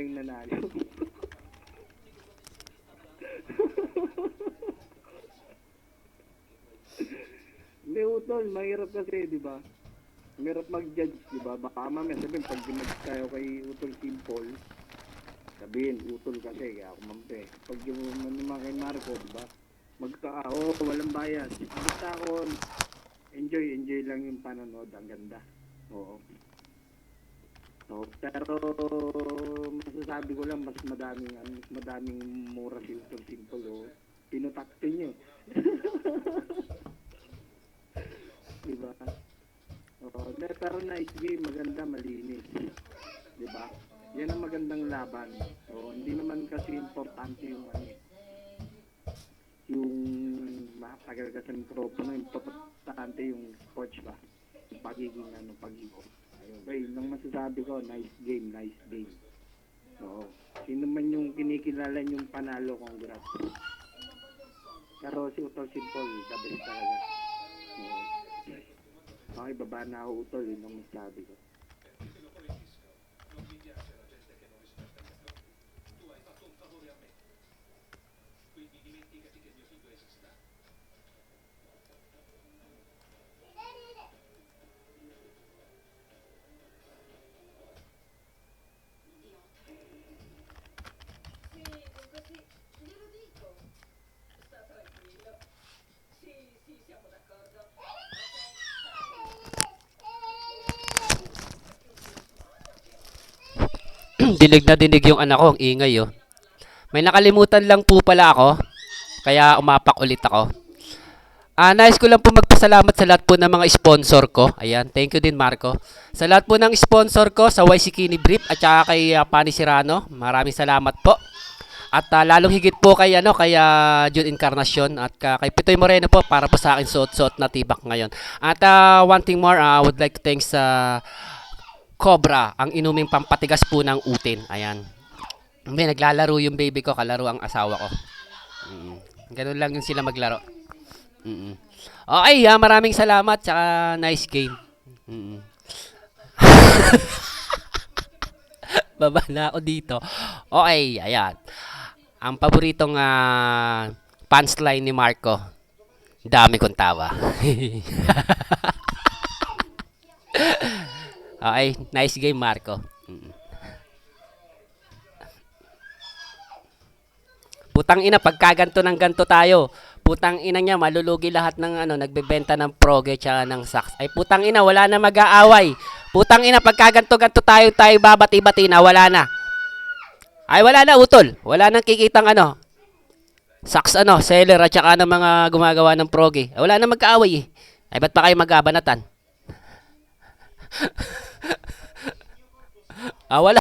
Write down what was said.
yung nanalo. Hindi, utol, mahirap kasi, di ba? Mahirap mag-judge, di ba? Baka mamaya sabihin, pag ginag tayo kay Utol Simple, sabihin, utol kasi, kaya ako mampe. Pag yung naman kay Marco, di ba? Walang bias. Basta ako, enjoy lang yung panonood, ang ganda. Oo. So, pero masasabi ko lang, mas madaming mura si Utol Simple, oh. Pinutakto niyo. Di ba? Oo, pero nice game, maganda, malinis. Di ba? Yan ang magandang laban. Oo, hindi naman kasi importante yung yung matagal kasi ng tropa na importante yung sports ba? Yung pagiging pag-ibo. Ayun, okay, nang masasabi ko, nice game. Oo. Sino man yung kinikilala yung panalo, congrats. Pero si Utol Simple, the best talaga. Oo. Okay, baba na ako, Utol, yun ang masasabi ko. Dinig na dinig yung anak ko, ang ingay oh. May nakalimutan lang po pala ako, kaya umapak ulit ako. Nais ko lang po magpasalamat sa lahat po ng mga sponsor ko. Ayan, thank you din Marco. Sa lahat po ng sponsor ko, sa YC Kini Brief at saka kay Pani Serrano, maraming salamat po. At lalong higit po kay Jun Encarnacion at kay Pitoy Moreno po para po sa akin suot-suot na tibak ngayon. At one thing more, I would like to thank sa Cobra, ang inuming pampatigas po ng utin. Ayan. May naglalaro yung baby ko, kalaro ang asawa ko. Ganun lang yung sila maglaro. Okay, maraming salamat, tsaka nice game. Baba na ako dito. Okay, ayan. Ang paboritong punchline ni Marco, dami kong tawa. Okay, nice game Marco. Putang ina, pagkaganto ng ganto tayo. Putang ina niya, malulugi lahat ng nagbebenta ng proge tsaka ng saks. Ay putang ina, wala na mag-aaway. Putang ina, pagkaganto-ganto tayo babati-bati na, wala na. Ay wala na, utol. Wala nang kikitang saks seller at saka ng mga gumagawa ng proge. Ay, wala na mag-aaway eh. Ay ba't pa kayo mag-abanatan? Wala.